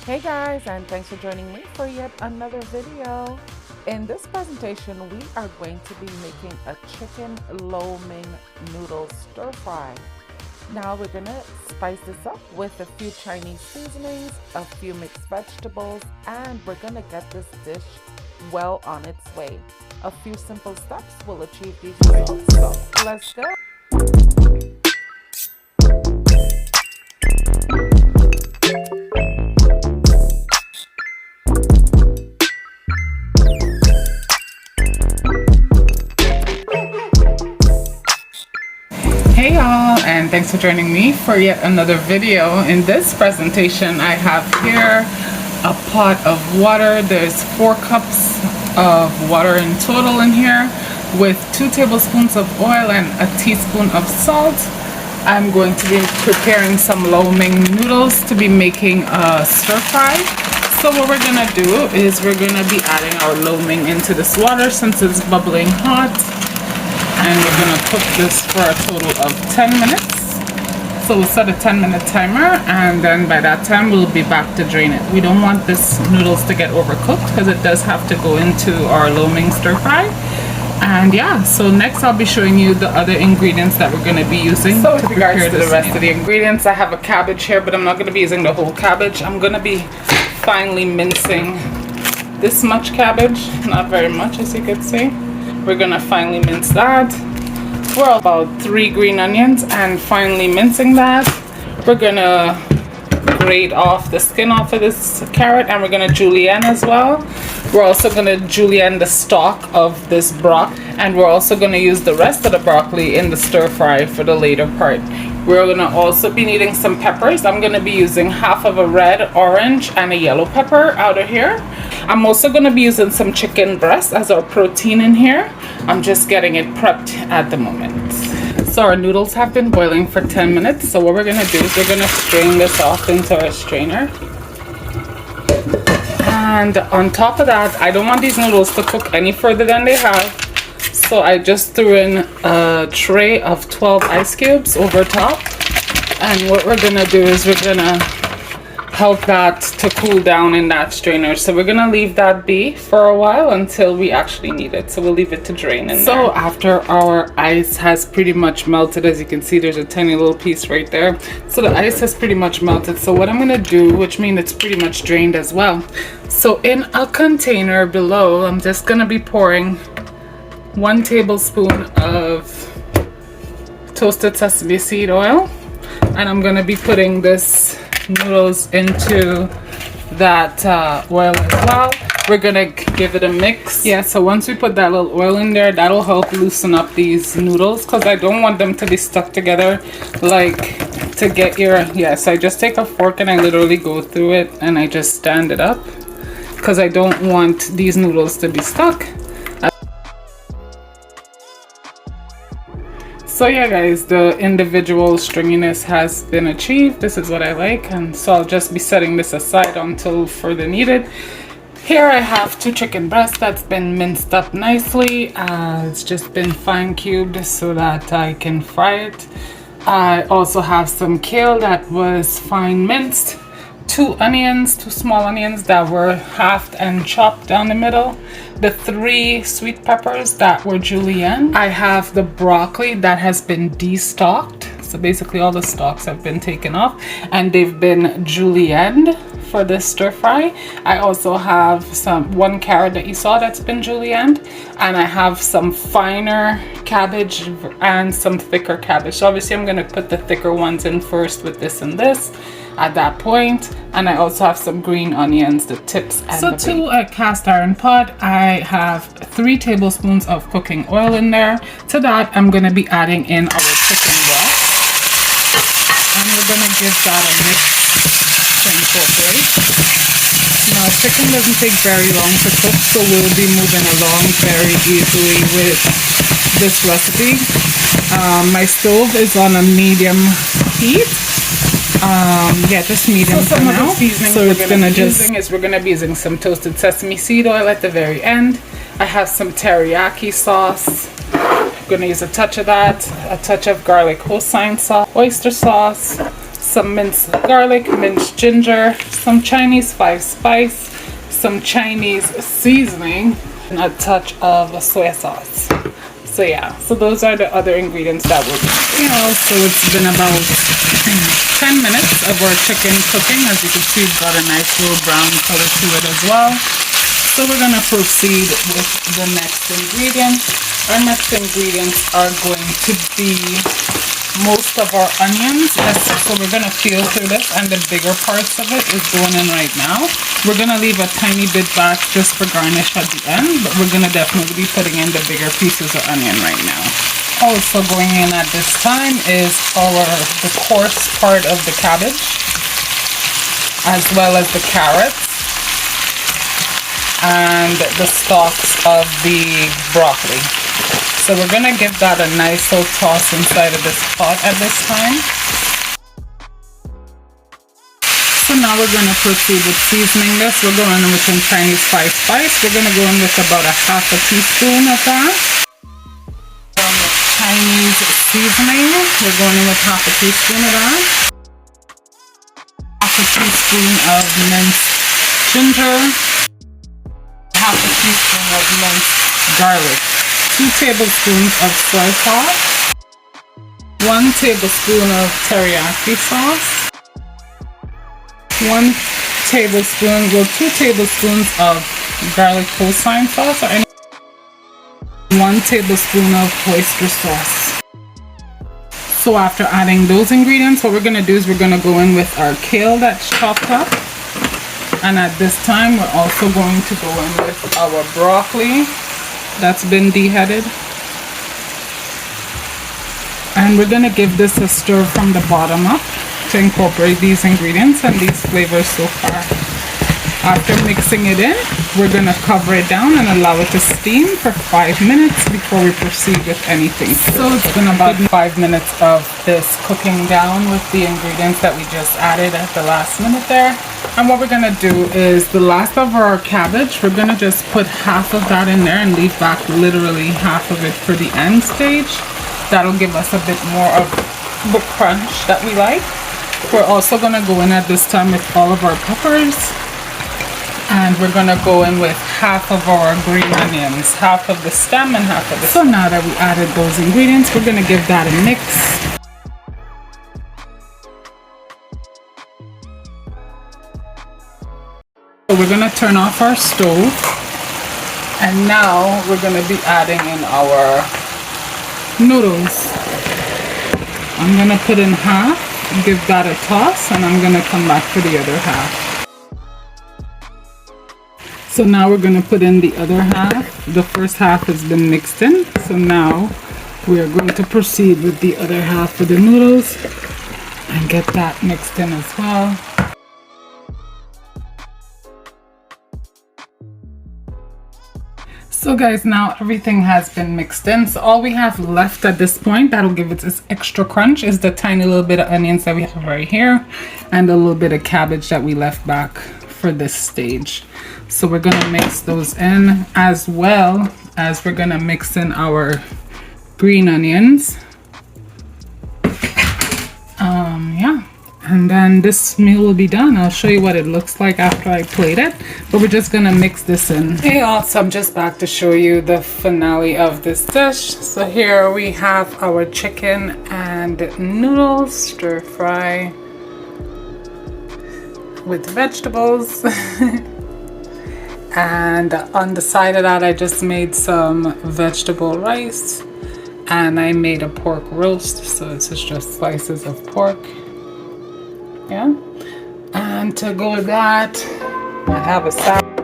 Hey guys, and thanks for joining me for yet another video. In this presentation, we are going to be making a chicken lo mein noodle stir fry. Now we're gonna spice this up with a few Chinese seasonings, a few mixed vegetables, and we're gonna get this dish well on its way. A few simple steps will achieve these results, so let's go. Hey y'all, and thanks for joining me for yet another video. In this presentation, I have here a pot of water. There's 4 cups of water in total in here with 2 tablespoons of oil and a teaspoon of salt. I'm going to be preparing some lo mein noodles to be making a stir fry. So what we're gonna do is we're gonna be adding our lo mein into this water since it's bubbling hot. And we're gonna cook this for a total of 10 minutes. So we'll set a 10-minute timer, and then by that time we'll be back to drain it. We don't want this noodles to get overcooked because it does have to go into our lo mein stir fry. And yeah, so next I'll be showing you the other ingredients that we're gonna be using. So with regards to the rest of the ingredients, I have a cabbage here, but I'm not gonna be using the whole cabbage. I'm gonna be finely mincing this much cabbage, not very much as you could see. We're gonna finely mince that. We're about 3 green onions and finely mincing that. We're gonna grate off the skin off of this carrot, and we're gonna julienne as well. We're also gonna julienne the stalk of this broccoli, and we're also gonna use the rest of the broccoli in the stir fry for the later part. We're gonna also be needing some peppers. I'm gonna be using half of a red, orange, and a yellow pepper out of here. I'm also gonna be using some chicken breast as our protein in here. I'm just getting it prepped at the moment. So our noodles have been boiling for 10 minutes. So what we're gonna do is we're gonna strain this off into our strainer. And on top of that, I don't want these noodles to cook any further than they have. So I just threw in a tray of 12 ice cubes over top. And what we're gonna do is we're gonna help that to cool down in that strainer. So we're gonna leave that be for a while until we actually need it. So we'll leave it to drain in there. So after our ice has pretty much melted, as you can see, there's a tiny little piece right there. So the ice has pretty much melted. So what I'm gonna do, which means it's pretty much drained as well. So in a container below, I'm just gonna be pouring 1 tablespoon of toasted sesame seed oil, and I'm gonna be putting this noodles into that oil as well. We're gonna give it a mix. Yeah, so once we put that little oil in there, that'll help loosen up these noodles because I don't want them to be stuck together like to get your, yeah, so I just take a fork and I literally go through it and I just stand it up because I don't want these noodles to be stuck. So yeah guys, the individual stringiness has been achieved. This is what I like, and so I'll just be setting this aside until further needed. Here I have 2 chicken breasts that's been minced up nicely. It's just been fine cubed so that I can fry it. I also have some kale that was fine minced. 2 onions, 2 small onions that were halved and chopped down the middle. The 3 sweet peppers that were julienne. I have the broccoli that has been de-stalked. So basically all the stalks have been taken off and they've been julienned for this stir fry. I also have 1 carrot that you saw that's been julienned, and I have some finer cabbage and some thicker cabbage. So obviously I'm gonna put the thicker ones in first with this and this at that point, and I also have some green onions, the tips and so to a cast iron pot, I have 3 tablespoons of cooking oil in there. To that I'm gonna be adding in our chicken breast, and we're gonna give that a mix to incorporate. Now chicken doesn't take very long to cook, so we'll be moving along very easily with this recipe. My stove is on a medium heat. Yeah, just medium for now. So it's gonna just we're gonna be using some toasted sesame seed oil at the very end. I have some teriyaki sauce. I'm gonna use a touch of that, a touch of garlic Hosein sauce, oyster sauce, some minced garlic, minced ginger, some Chinese 5-spice, some Chinese seasoning, and a touch of soy sauce. So yeah, so those are the other ingredients that we'll do. So it's been about 10 minutes of our chicken cooking. As you can see, it's got a nice little brown color to it as well. So we're gonna proceed with the next ingredient. Our next ingredients are going to be most of our onions. So we're gonna peel through this, and the bigger parts of it is going in right now. We're gonna leave a tiny bit back just for garnish at the end, but we're gonna definitely be putting in the bigger pieces of onion right now. Also going in at this time is the coarse part of the cabbage, as well as the carrots and the stalks of the broccoli. So we're gonna give that a nice little toss inside of this pot at this time. So now we're gonna proceed with seasoning this. We're going in with some Chinese 5-spice. We're gonna go in with about a half a teaspoon of that. Chinese seasoning, we're going in with half a teaspoon of that. Half a teaspoon of minced ginger. Half a teaspoon of minced garlic. 2 tablespoons of soy sauce, 1 tablespoon of teriyaki sauce, 2 tablespoons of garlic Hosein sauce, or 1 tablespoon of oyster sauce. So after adding those ingredients, what we're going to do is we're going to go in with our kale that's chopped up. And at this time, we're also going to go in with our broccoli that's been deheaded, and we're going to give this a stir from the bottom up to incorporate these ingredients and these flavors so far. After mixing it in, we're going to cover it down and allow it to steam for 5 minutes before we proceed with anything. So it's been about 5 minutes of this cooking down with the ingredients that we just added at the last minute there. And what we're going to do is the last of our cabbage, we're going to just put half of that in there and leave back literally half of it for the end stage. That'll give us a bit more of the crunch that we like. We're also going to go in at this time with all of our peppers. And we're going to go in with half of our green onions, half of the stem and half of the... So now that we added those ingredients, we're going to give that a mix. So we're going to turn off our stove, and now we're going to be adding in our noodles. I'm going to put in half, give that a toss, and I'm going to come back for the other half. So now we're going to put in the other half. The first half has been mixed in, so now we are going to proceed with the other half of the noodles and get that mixed in as well. So guys, now everything has been mixed in. So all we have left at this point that'll give it this extra crunch is the tiny little bit of onions that we have right here and a little bit of cabbage that we left back for this stage. So we're gonna mix those in, as well as we're gonna mix in our green onions. Yeah. And then this meal will be done. I'll show you what it looks like after I plate it, but we're just gonna mix this in. Hey all, so I'm just back to show you the finale of this dish. So here we have our chicken and noodles stir fry with vegetables. And on the side of that, I just made some vegetable rice, and I made a pork roast, so this is just slices of pork. Yeah, and to go with that, I have a salad.